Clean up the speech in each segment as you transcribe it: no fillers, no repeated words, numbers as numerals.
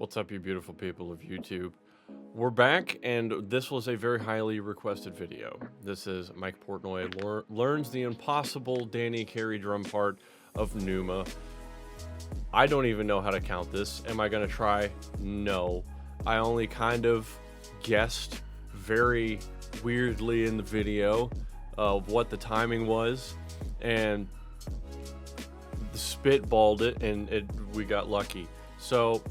What's up, you beautiful people of YouTube? We're back, and this was a very highly requested video. This is Mike Portnoy learns the impossible Danny Carey drum part of Pneuma. I don't even know how to count this. Am I gonna try? No. I only kind of guessed very weirdly in the video of what the timing was, and spitballed it, and we got lucky. So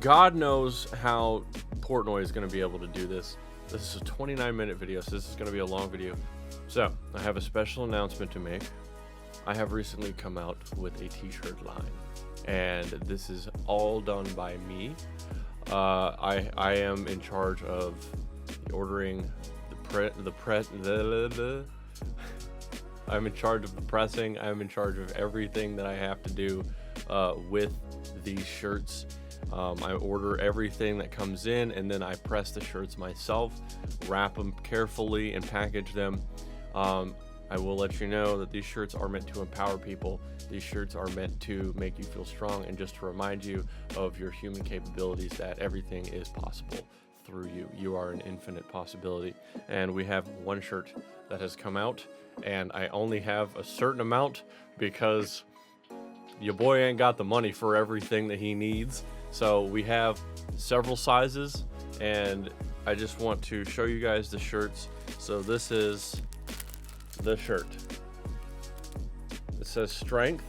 God knows how Portnoy is going to be able to do this. This is a 29-minute video, so this is going to be a long video. So I have a special announcement to make. I have recently come out with a t-shirt line, and this is all done by me. I am in charge of ordering I'm in charge of the pressing. I'm in charge of everything that I have to do with these shirts. I order everything that comes in, and then I press the shirts myself, wrap them carefully, and package them. I will let you know that these shirts are meant to empower people. These shirts are meant to make you feel strong and just to remind you of your human capabilities, that everything is possible through you. You are an infinite possibility. And we have one shirt that has come out, and I only have a certain amount because your boy ain't got the money for everything that he needs. So we have several sizes, and I just want to show you guys the shirts. So this is the shirt. It says strength,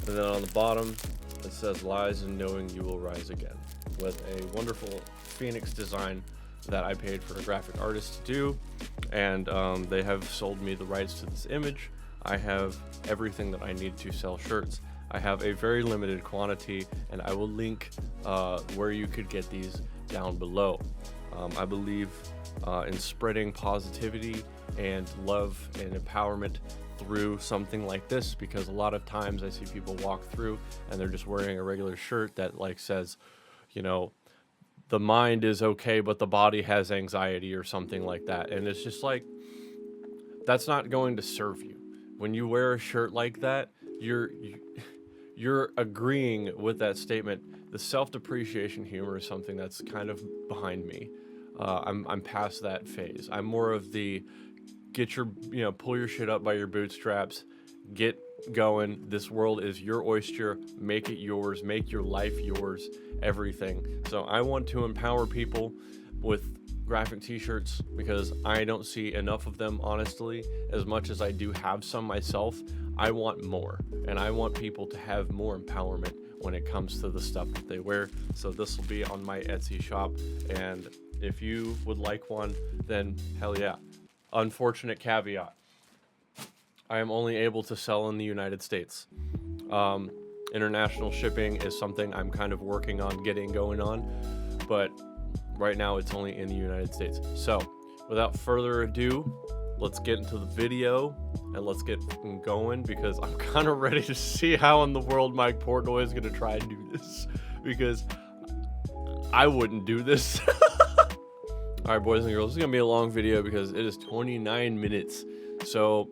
and then on the bottom it says lies and knowing you will rise again, with a wonderful Phoenix design that I paid for a graphic artist to do, and they have sold me the rights to this image. I have everything that I need to sell shirts. I have a very limited quantity, and I will link where you could get these down below. I believe in spreading positivity and love and empowerment through something like this, because a lot of times I see people walk through and they're just wearing a regular shirt that like says, you know, the mind is okay, but the body has anxiety or something like that. And it's just like, that's not going to serve you. When you wear a shirt like that, you're agreeing with that statement. The self-depreciation humor is something that's kind of behind me. I'm past that phase. I'm more of the pull your shit up by your bootstraps, get going. This world is your oyster. Make it yours. Make your life yours. Everything. So I want to empower people with graphic t-shirts because I don't see enough of them, honestly. As much as I do have some myself, I want more, and I want people to have more empowerment when it comes to the stuff that they wear. So this will be on my Etsy shop, and if you would like one, then hell yeah. Unfortunate caveat, I am only able to sell in the United States. International shipping is something I'm kind of working on getting going on, but right now it's only in the United States. So without further ado, let's get into the video and let's get going, because I'm kind of ready to see how in the world Mike Portnoy is going to try and do this, because I wouldn't do this. All right, boys and girls, this is going to be a long video because it is 29 minutes. So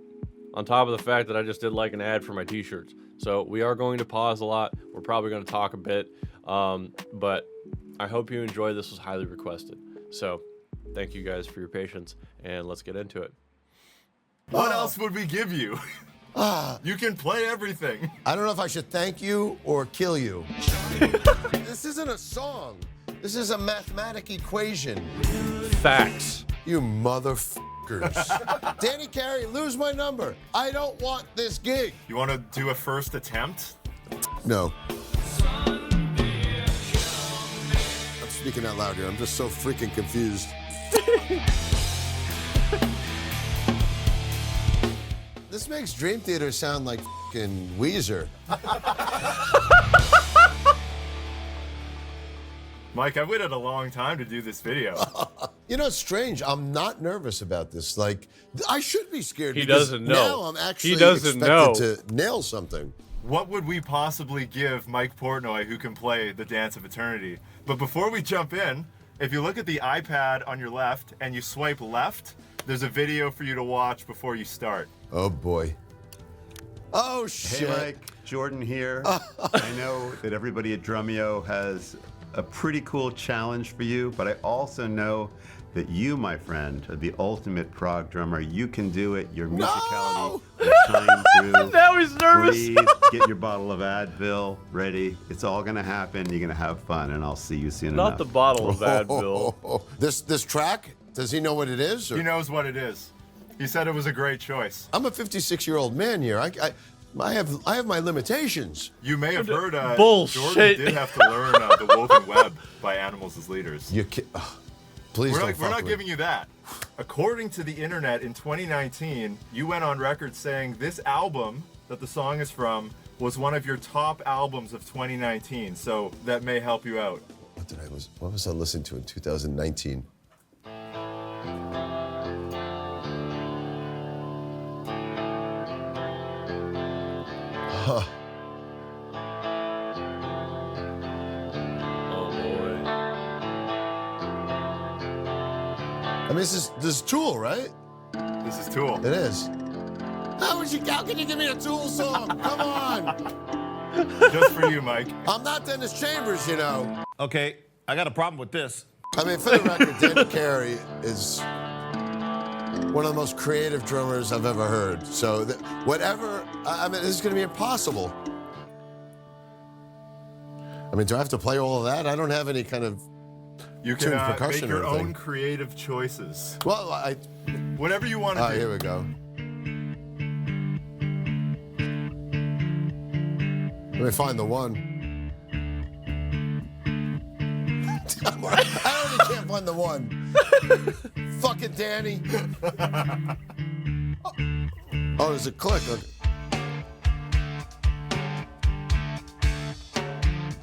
on top of the fact that I just did like an ad for my t-shirts. So we are going to pause a lot. We're probably going to talk a bit, but I hope you enjoy. This was highly requested. So thank you guys for your patience, and let's get into it. What else would we give you? You can play everything. I don't know if I should thank you or kill you. This isn't a song. This is a mathematic equation. Facts. You motherfuckers. Danny Carey, lose my number. I don't want this gig. You want to do a first attempt? No. I'm speaking out loud here. I'm just so freaking confused. This makes Dream Theater sound like fucking Weezer. Mike, I've waited a long time to do this video. You know, it's strange. I'm not nervous about this. Like, I should be scared. He because doesn't know. Now I'm actually expected to nail something. What would we possibly give Mike Portnoy, who can play the Dance of Eternity? But before we jump in, if you look at the iPad on your left and you swipe left, there's a video for you to watch before you start. Oh boy. Oh, shit. Hey, Mike. Jordan here. I know that everybody at Drumeo has a pretty cool challenge for you, but I also know that you, my friend, are the ultimate prog drummer. You can do it. Your musicality will shine through. Now he's nervous. Breathe, get your bottle of Advil ready. It's all going to happen. You're going to have fun, and I'll see you soon Not enough. the bottle of Advil. This track, does he know what it is? Or? He knows what it is. He said it was a great choice. I'm a 56-year-old man here. I have my limitations. You may have heard Bullshit. Jordan did have to learn The Woven Web by Animals as Leaders. Please We're don't not, fuck we're not with me. giving you that. According to the internet, in 2019, you went on record saying this album that the song is from was one of your top albums of 2019. So that may help you out. What was I listening to in 2019? Huh. Oh boy. I mean, this is Tool, right? This is Tool. It is. How can you give me a Tool song? Come on. Just for you, Mike. I'm not Dennis Chambers, you know. Okay, I got a problem with this. I mean, for the record, Danny Carey is one of the most creative drummers I've ever heard. So whatever, I mean, this is going to be impossible. I mean, do I have to play all of that? I don't have any kind of You tuned can make percussion your or anything. own creative choices. Well, Whatever you want to do. here we go. Let me find the one. I already can't find the one. Fucking Danny. Oh, there's a click. Okay.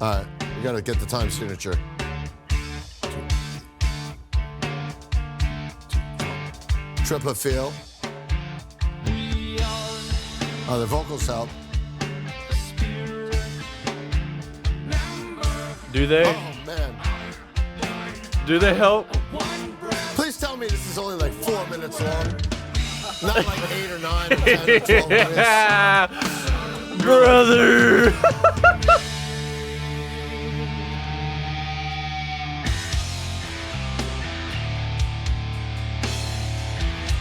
All right, we gotta get the time signature. Triple feel. Oh, the vocals help. Do they? Oh man. Do they help? Please tell me this is only like 4 minutes long. Not like 8 or 9 or 10 or 12 minutes. Brother.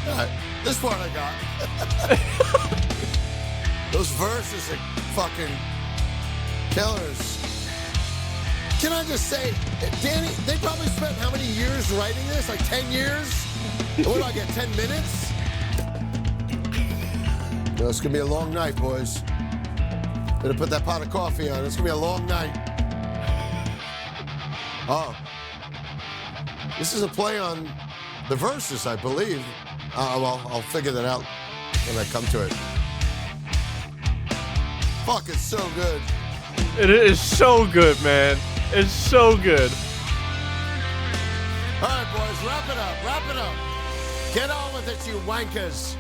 All right, this part I got. Those verses are fucking killers. Can I just say, Danny, they probably spent how many years writing this? Like 10 years? What do I get, 10 minutes? No, it's gonna be a long night, boys. Better put that pot of coffee on. It's gonna be a long night. Oh. This is a play on the verses, I believe. Well, I'll figure that out when I come to it. Fuck, it's so good. It is so good, man. It's so good. All right, boys, wrap it up. Wrap it up. Get on with it, you wankers.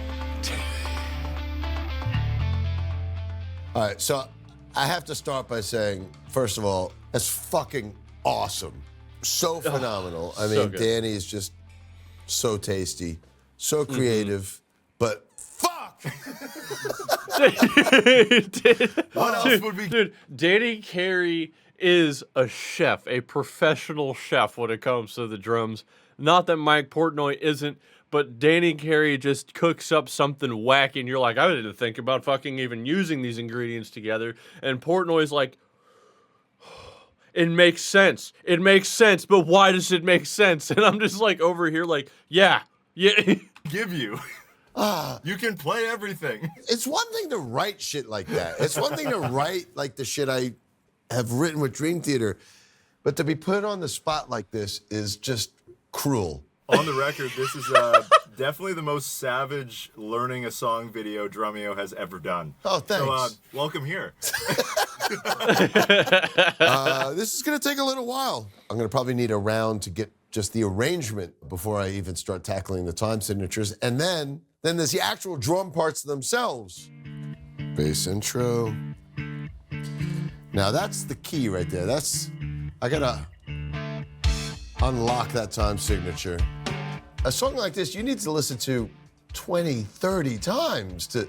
All right, so I have to start by saying, first of all, that's fucking awesome. So phenomenal. I so mean, good. Danny is just so tasty, so creative, but fuck! What else would we... Dude, Danny Carey is a chef, a professional chef when it comes to the drums. Not that Mike Portnoy isn't, but Danny Carey just cooks up something wacky, and you're like, I didn't think about fucking even using these ingredients together. And Portnoy's like, it makes sense. It makes sense, but why does it make sense? And I'm just like over here like, yeah. give you. You can play everything. It's one thing to write shit like that. It's one thing to write like the shit I have written with Dream Theater, but to be put on the spot like this is just cruel. On the record, this is definitely the most savage learning a song video Drumeo has ever done. Oh, thanks. So, welcome here. This is going to take a little while. I'm going to probably need a round to get just the arrangement before I even start tackling the time signatures. And then there's the actual drum parts themselves. Bass intro. Now that's the key right there. I got to unlock that time signature. A song like this, you need to listen to 20, 30 times to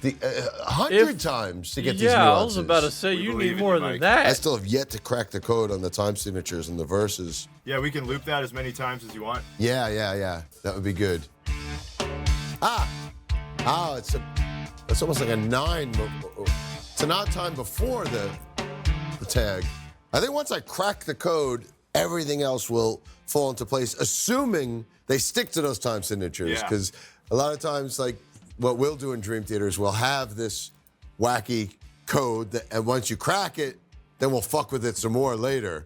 the 100 times to get these Yeah, nuances. I was about to say, We you believe need in more you, than Mike. that. I still have yet to crack the code on the time signatures and the verses. Yeah, we can loop that as many times as you want. Yeah. That would be good. It's almost like a 9. It's an odd time before the tag. I think once I crack the code, everything else will fall into place, assuming they stick to those time signatures. Yeah. Because a lot of times, like what we'll do in Dream Theaters, we'll have this wacky code, and once you crack it, then we'll fuck with it some more later.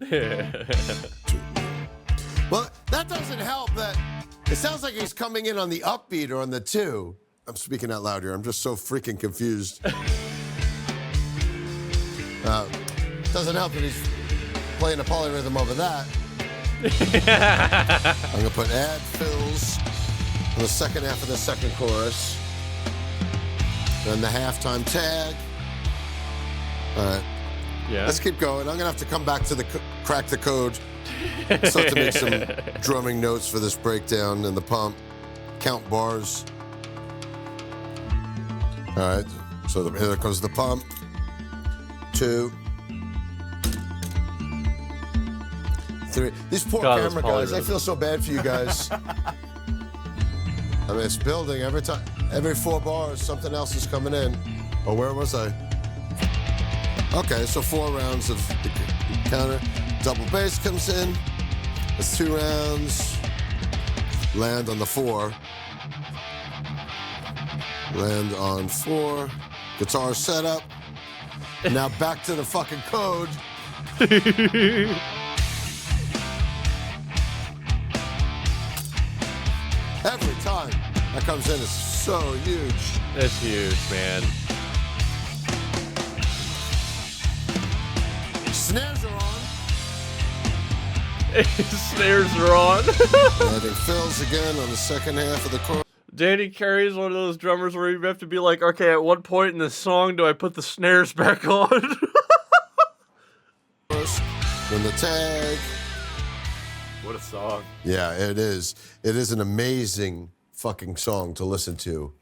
Well, that doesn't help that it sounds like he's coming in on the upbeat or on the 2. I'm speaking out loud here. I'm just so freaking confused. Doesn't help that he's playing a polyrhythm over that. I'm going to put add fills on the second half of the second chorus. Then the halftime tag. All right. Yeah. Let's keep going. I'm going to have to come back to the crack the code. Start to make some drumming notes for this breakdown and the pump. Count bars. All right. So here comes the pump. 2, 3. These poor God, camera guys. I polyrhythm. feel so bad for you guys. I mean, it's building every time. Every 4 bars, something else is coming in. Oh, where was I? Okay, so 4 rounds of the counter. Double bass comes in. It's 2 rounds. Land on the 4. Land on 4. Guitar setup. Now back to the fucking code. Every time that comes in is so huge. That's huge, man. Snares are on. Snares are on. Adding fills again on the second half of the chorus. Danny Carey is one of those drummers where you have to be like, okay, at what point in the song do I put the snares back on? Then the tag. What a song. Yeah, it is. It is an amazing fucking song to listen to.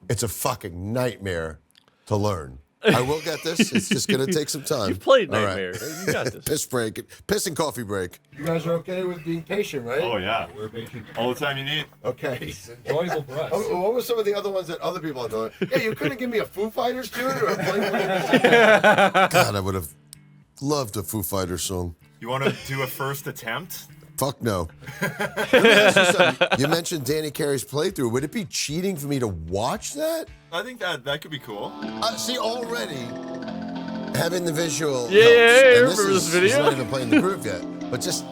It's a fucking nightmare to learn. I will get this. It's just going to take some time. You've played All Nightmare. right. You got this. Piss break. Piss and coffee break. You guys are okay with being patient, right? Oh, yeah. We're patient. All the time you need. Okay. It's enjoyable for us. Oh, what were some of the other ones that other people are doing? Yeah, you couldn't give me a Foo Fighters tune or a Blink. God, I would have loved a Foo Fighters song. You want to do a first attempt? Fuck no. Let me ask you something. You mentioned Danny Carey's playthrough. Would it be cheating for me to watch that? I think that could be cool. See, already having the visual. Yeah, helps. yeah, I And remember this video. He's not even playing the groove yet. But just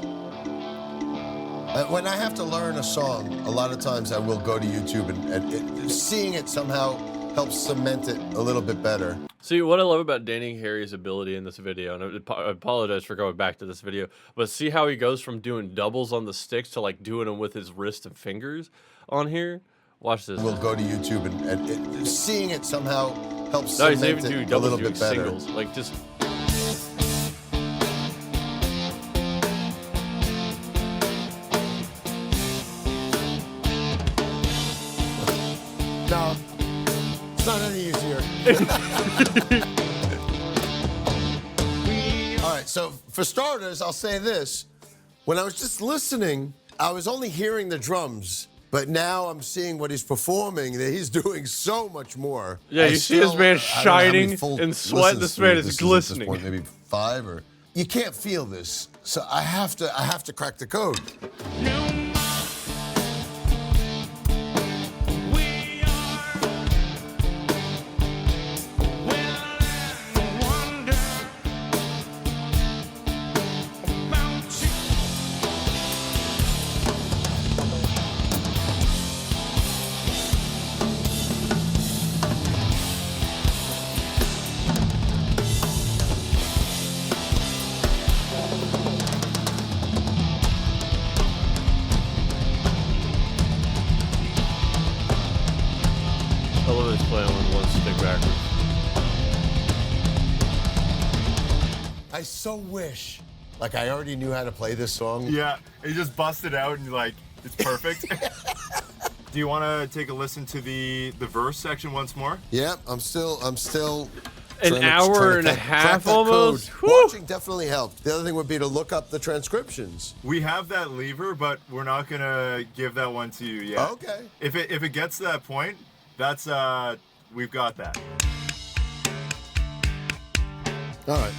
when I have to learn a song, a lot of times I will go to YouTube and seeing it somehow helps cement it a little bit better. See, what I love about Danny Carey's ability in this video, and I apologize for going back to this video, but see how he goes from doing doubles on the sticks to like doing them with his wrist and fingers on here? Watch this. We'll go to YouTube and seeing it somehow helps No, he's cement even doing it a doubles, little doing bit better. singles. Like just. No, it's not any easier. All right, so for starters, I'll say this. When I was just listening, I was only hearing the drums, but now I'm seeing what he's performing, that he's doing so much more. Yeah, you see this man I don't know how many shining full in sweat. listens This through man is this at glistening. this point, maybe 5 or... You can't feel this, so I have to crack the code. I love this playing with one stick backwards. I so wish, like I already knew how to play this song. Yeah, you just bust it out and you're like, it's perfect. Do you want to take a listen to the verse section once more? Yeah, I'm still. An trying to hour and a crack half that almost? code. Whew. Watching definitely helped. The other thing would be to look up the transcriptions. We have that lever, but we're not gonna give that one to you yet. Okay. If it gets to that point, that's we've got that. All right,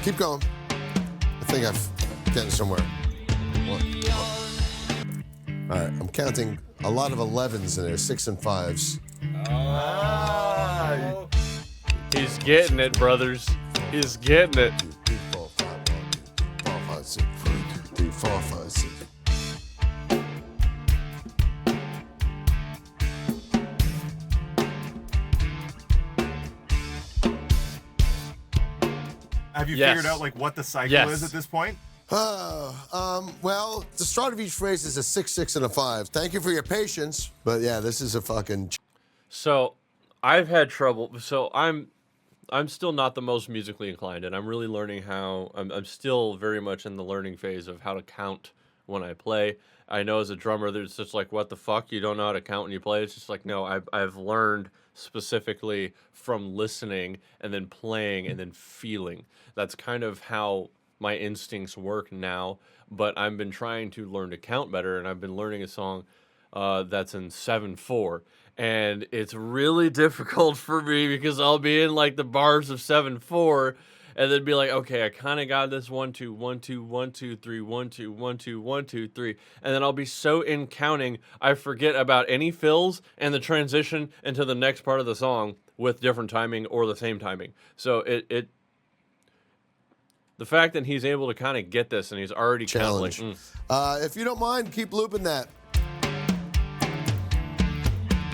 keep going. I think I've getting somewhere. All right, I'm counting a lot of 11s in there, 6 and 5s. He's getting it, brothers. He's getting it. 2, 3, 4, 5, 1, 2, 3, 4, 5, 6, 1, 2, 3, 4, 5, 6. Have you Yes. figured out like what the cycle Yes. is at this point? Well, the start of each phrase is a 6, 6, and a 5. Thank you for your patience, but yeah, this is a fucking. So, I've had trouble. So I'm still not the most musically inclined, and I'm really learning how. I'm still very much in the learning phase of how to count when I play. I know as a drummer, there's just like, what the fuck? You don't know how to count when you play? It's just like, no, I've learned specifically from listening and then playing and then feeling. That's kind of how my instincts work now. But I've been trying to learn to count better, and I've been learning a song that's in 7/4. And it's really difficult for me because I'll be in like the bars of 7/4 and then be like, okay, I kind of got this 1 2 1 2 1 2 3 1 2 1 2 1 2 3, and then I'll be so in counting I forget about any fills and the transition into the next part of the song with different timing or the same timing. So the fact that he's able to kind of get this and he's already kind of like, Challenge. If you don't mind, keep looping that.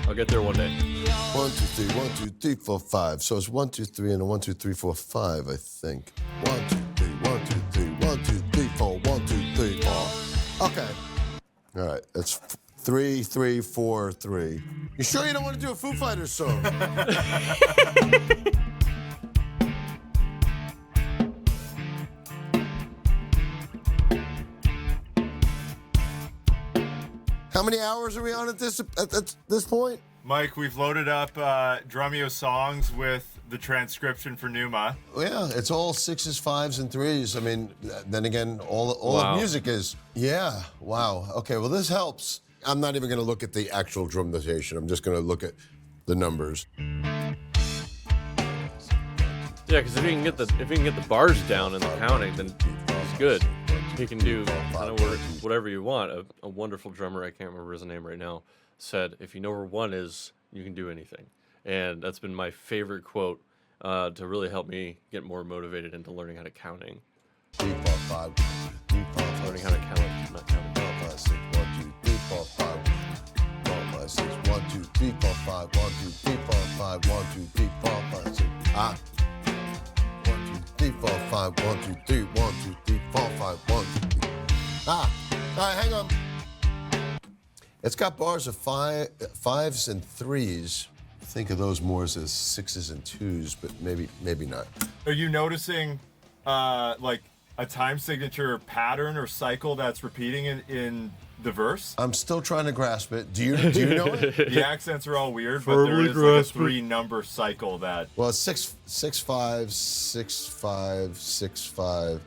I'll get there one day. 1 2 3 1 2 3 4 5. So it's 1 2 3 and a 1 2 3 4 5, I think. 1 2 3 1 2 3 1 2 3 4 1 2 3 4. Okay. All right. That's 3 3 4 3. You sure you don't want to do a Foo Fighters song? How many hours are we on at this point? Mike, we've loaded up Drumeo songs with the transcription for Pneuma. Well, yeah, it's all 6s, 5s, and 3s. I mean, then again, all Wow. of music is. Yeah, wow. Okay, well, this helps. I'm not even going to look at the actual drum notation. I'm just going to look at the numbers. Yeah, because if he can get the bars down in the counting, then it's good. He can do kind of whatever you want. A wonderful drummer, I can't remember his name right now, said, "If you know where 1 is, you can do anything." And that's been my favorite quote to really help me get more motivated into learning how to counting. 3, 4, 5, 3, 4, 5, Learning how to count, not counting. 4, 5, 6, 1, 2, 3, 4, 5, 4, 5, 6, 1, 2, 3, 4, 5, 1, 2, 3, 4, 5, 1, 2, 3, 4, 5, 6. 1, 2, 3, 4, 5, 1, 2, 3, 1, 2, 3, 4, 5, 1, 2, 3. All right, hang on. It's got bars of 5s and 3s. Think of those more as 6s and 2s, but maybe not. Are you noticing like a time signature pattern or cycle that's repeating in the verse? I'm still trying to grasp it. Do you know it? The accents are all weird, but there Firmly is like a grasp it. 3-number cycle that. Well, it's 6 5 6 5 6 5.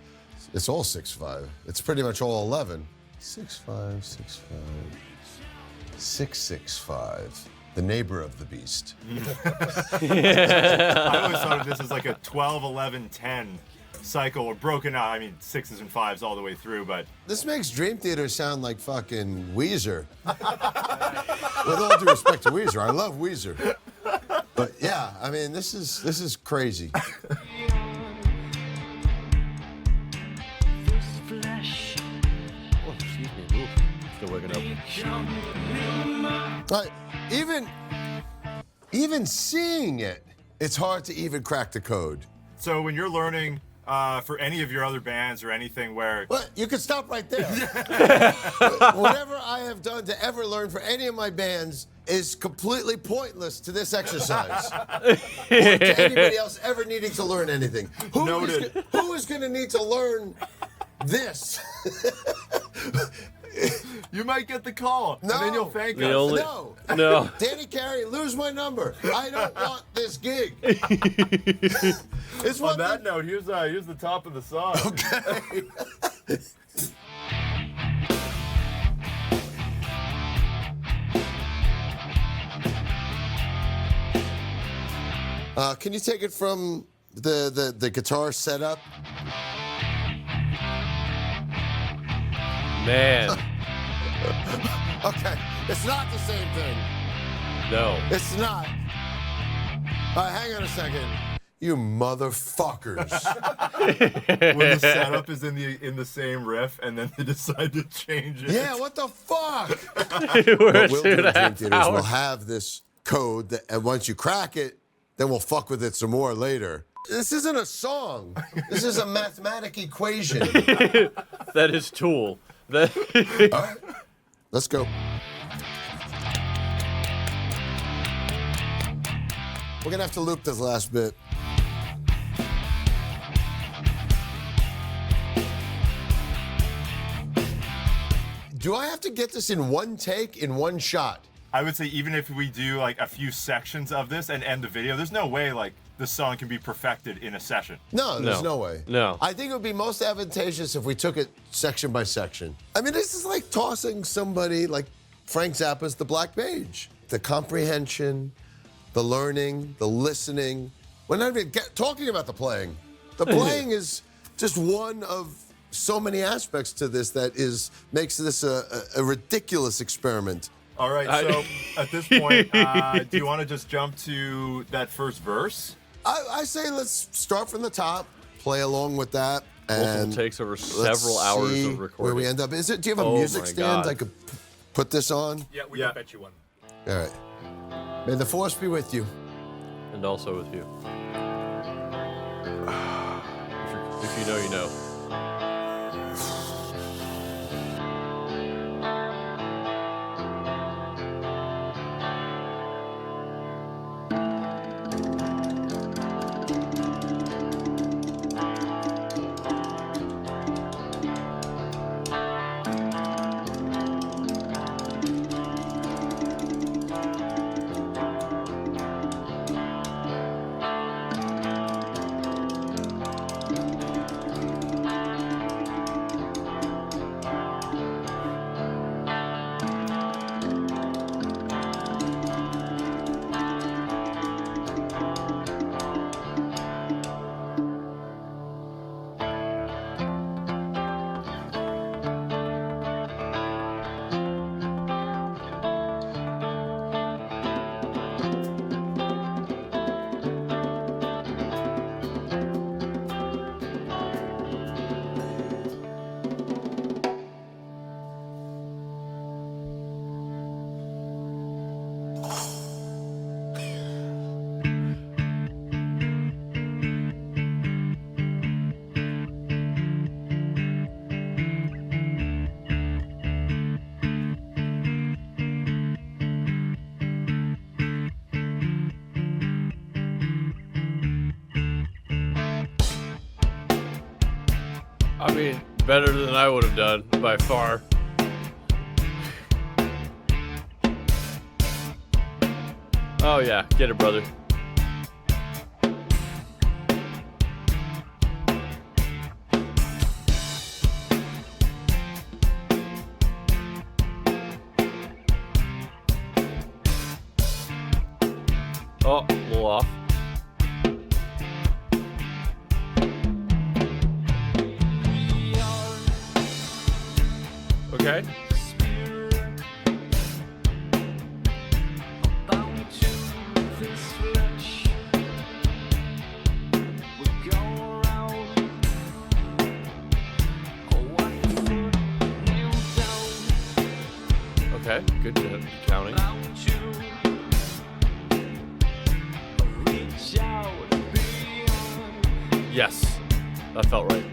It's all 6 5. It's pretty much all 11. 6 5 6 5 6 6 5. The neighbor of the beast. I always thought of this as like a 12, 11, 10 cycle, or broken out. I mean, 6s and 5s all the way through, but This makes Dream Theater sound like fucking Weezer. With all due respect to Weezer, I love Weezer. But yeah, I mean, this is crazy. Oh, excuse me. Oof. Still waking up. Right. Even seeing it, it's hard to even crack the code. so when you're learning for any of your other bands or anything where Well, you can stop right there. Whatever I have done to ever learn for any of my bands is completely pointless to this exercise. Or to anybody else ever needing to learn anything. Who is going to need to learn this? You might get the call, and then No. you'll thank The us. only- No. No. Danny Carey, lose my number. I don't want this gig. It's On one that thing. note, here's the top of the song. Okay. Can you take it from the guitar setup? Man, Okay, it's not the same thing. no. It's not. Hang on a second. You motherfuckers. When the setup is in the same riff, and then they decide to change it. Yeah, what the fuck? We're What we'll do in 2.5 Dream Theaters, we'll hours. have this code, that, and once you crack it, then we'll fuck with it some more later. This isn't a song. This is a mathematic equation. That is Tool. That All right, let's go. We're gonna have to loop this last bit. Do I have to get this in one take, in one shot? I would say even if we do like a few sections of this and end the video, there's no way like this song can be perfected in a session. No, there's No. no way. No. I think it would be most advantageous if we took it section by section. I mean, this is like tossing somebody like Frank Zappa's The Black Page. The comprehension, the learning, the listening. We're not even talking about the playing. The playing is just one of so many aspects to this that makes this a ridiculous experiment. All right, so at this point, do you want to just jump to that first verse? I say let's start from the top, play along with that, multiple and takes over let's several hours see of recording. where we end up. Do you have a Oh music my stand God. I could put this on? Yeah, we Yeah. can bet you one. All right. May the force be with you. And also with you. If you know, you know. I mean, better than I would have done by far. Oh yeah, get it, brother. Oh, a little off. Okay. Okay, good counting. Yes, that felt right.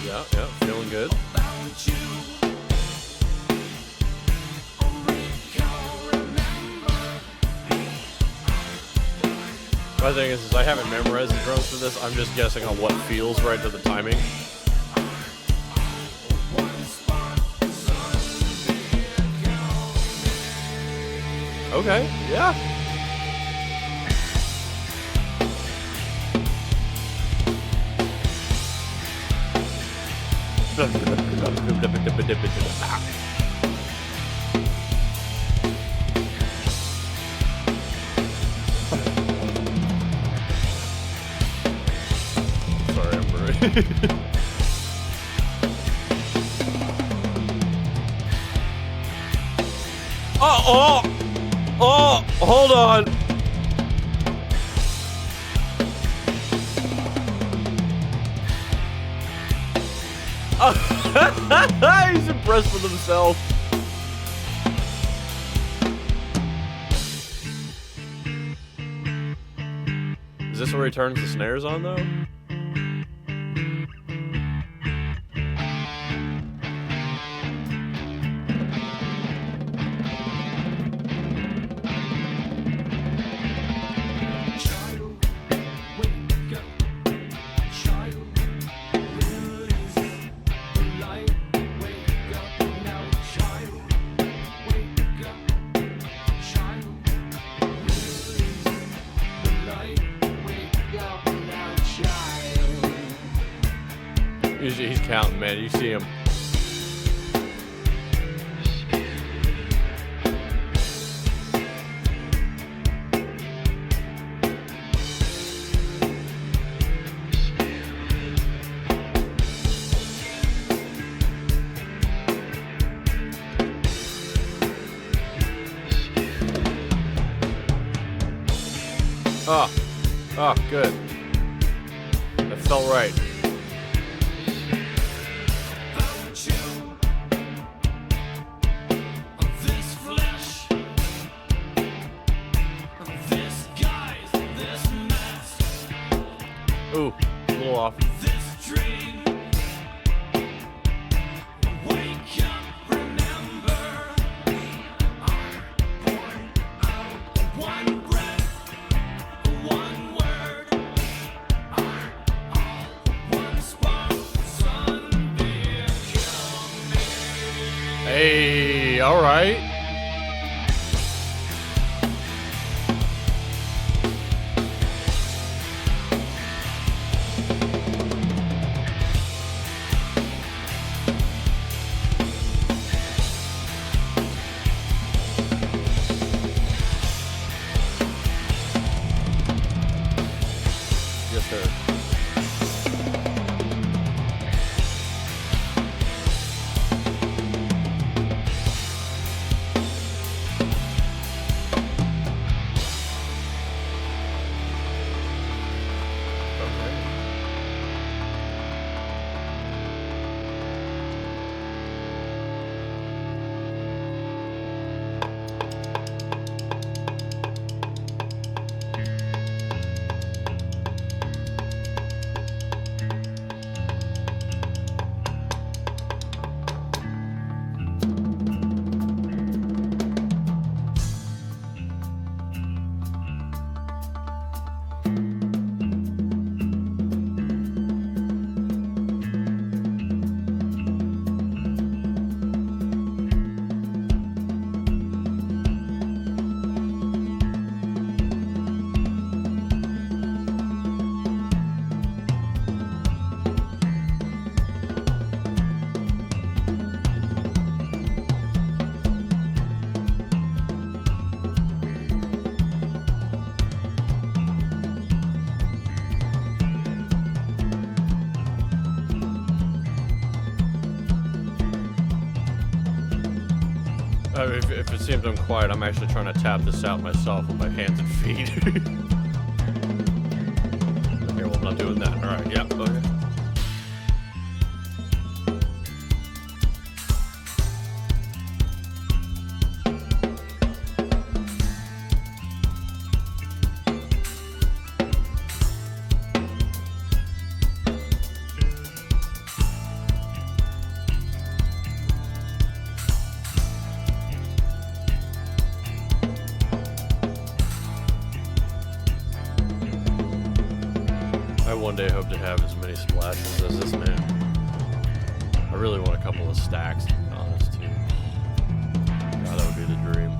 Yeah, feeling good. My thing is I haven't memorized the drums for this. I'm just guessing on what feels right to the timing. Okay, yeah. Sorry, I'm worried. Oh, hold on. He's impressed with himself. Is this where he turns the snares on, though? He's counting, man. You see him. Oh, good. That felt right. Ooh, a little off. Hey, all right. Yes, sir. If it seems I'm quiet, I'm actually trying to tap this out myself with my hands and feet. Okay, well, I'm not doing that. All right, yeah, okay. one day I hope to have as many splashes as this man. I really want a couple of stacks, to be honest, too. God, that would be the dream.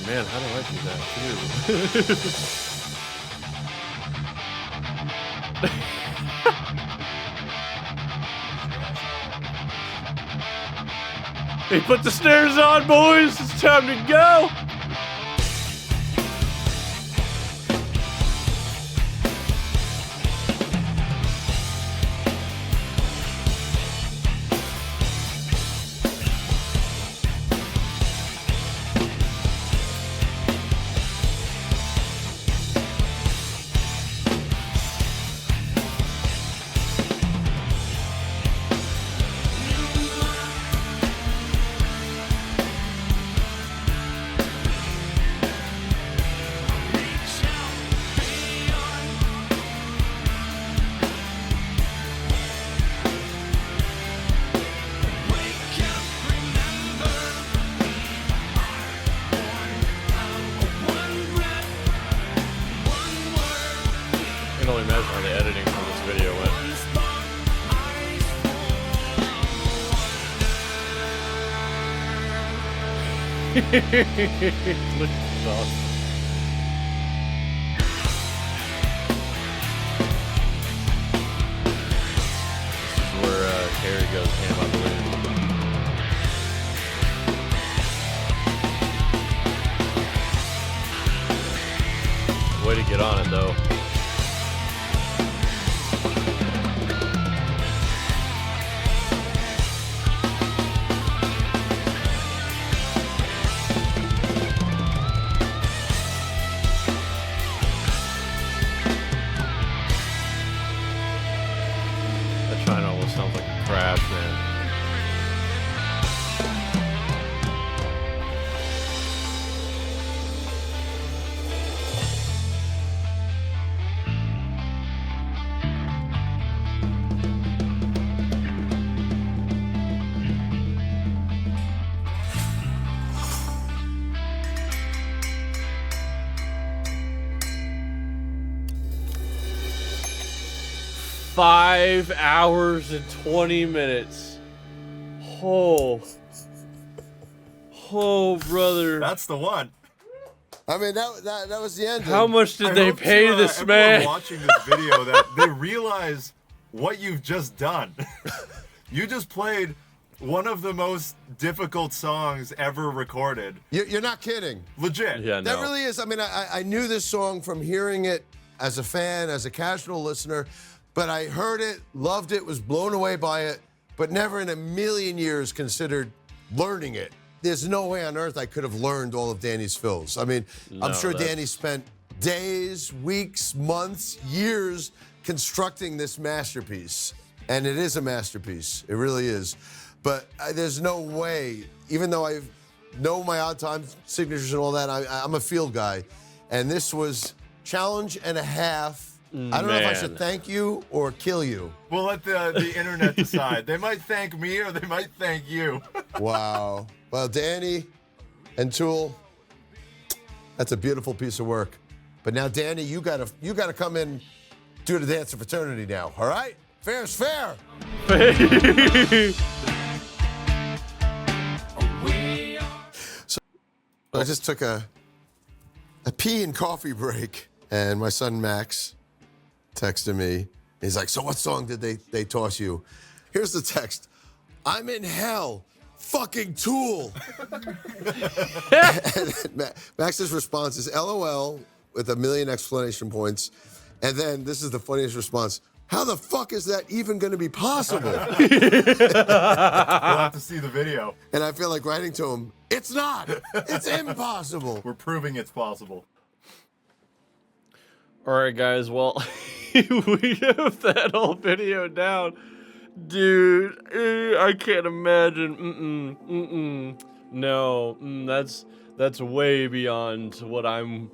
Man, how do I do that too? He put the snares on, boys. It's time to go. I can only imagine how the editing for this video went. Look at the This is where Carey goes ham, I believe. Way to get on it, though. That China almost sounds like a crash, man. 5 hours and 20 minutes. Oh, brother. That's the one. I mean, that was the end. How much did I they hope pay to, this everyone man? watching this video that they realize what you've just done. You just played one of the most difficult songs ever recorded. You're not kidding. Legit. Yeah, That no. really is. I mean, I knew this song from hearing it as a fan, as a casual listener, but I heard it, loved it, was blown away by it, but never in a million years considered learning it. There's no way on earth I could have learned all of Danny's fills. I mean, I'm No, sure that's- Danny spent days, weeks, months, years constructing this masterpiece. And it is a masterpiece. It really is. But there's no way, even though I know my odd time signatures and all that, I'm a field guy. And this was challenge and a half. I don't know if I should Man. thank you or kill you. We'll let the internet decide. They might thank me or they might thank you. Wow. Well, Danny and Tool, that's a beautiful piece of work. But now, Danny, you gotta come in do the dance of fraternity now, all right? Fair's fair. So I just took a pee and coffee break, and my son Max texted me. He's like, so what song did they toss you? Here's the text. I'm in hell. Fucking Tool. And Max's response is LOL with a million exclamation points. And then this is the funniest response. How the fuck is that even going to be possible? We'll have to see the video. And I feel like writing to him, it's not. It's impossible. We're proving it's possible. All right, guys. Well, we have that whole video down. Dude, I can't imagine. No, that's way beyond what I'm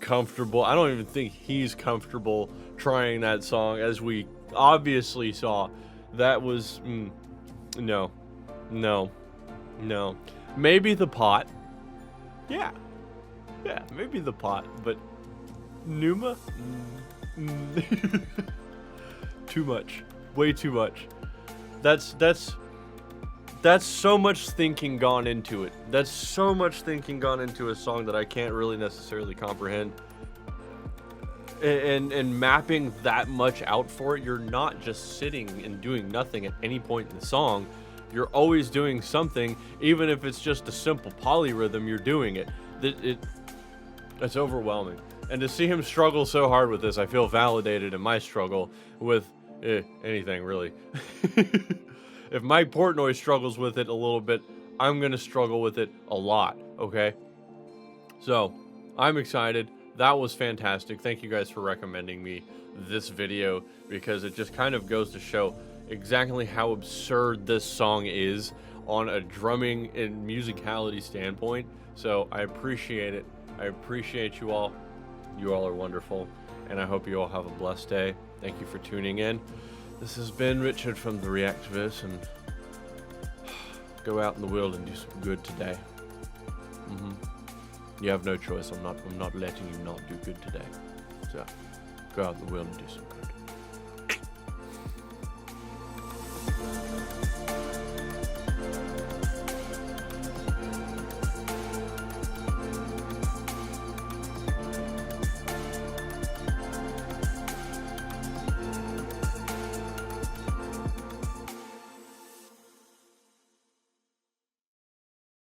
comfortable. I don't even think he's comfortable trying that song, as we obviously saw. That was no. Maybe the pot. Yeah, maybe the pot, but Pneuma. Too much. Way too much. That's so much thinking gone into it. That's so much thinking gone into a song that I can't really necessarily comprehend. And mapping that much out for it, you're not just sitting and doing nothing at any point in the song. You're always doing something, even if it's just a simple polyrhythm, you're doing it. It's overwhelming. And to see him struggle so hard with this, I feel validated in my struggle with anything, really. If Mike Portnoy struggles with it a little bit, I'm going to struggle with it a lot, okay? So, I'm excited. That was fantastic. Thank you guys for recommending me this video, because it just kind of goes to show exactly how absurd this song is on a drumming and musicality standpoint. So, I appreciate it. I appreciate you all. You all are wonderful, and I hope you all have a blessed day. Thank you for tuning in. This has been Richard from the Reactiverse, and go out in the world and do some good today. You have no choice. I'm not letting you not do good today. So go out in the world and do some good.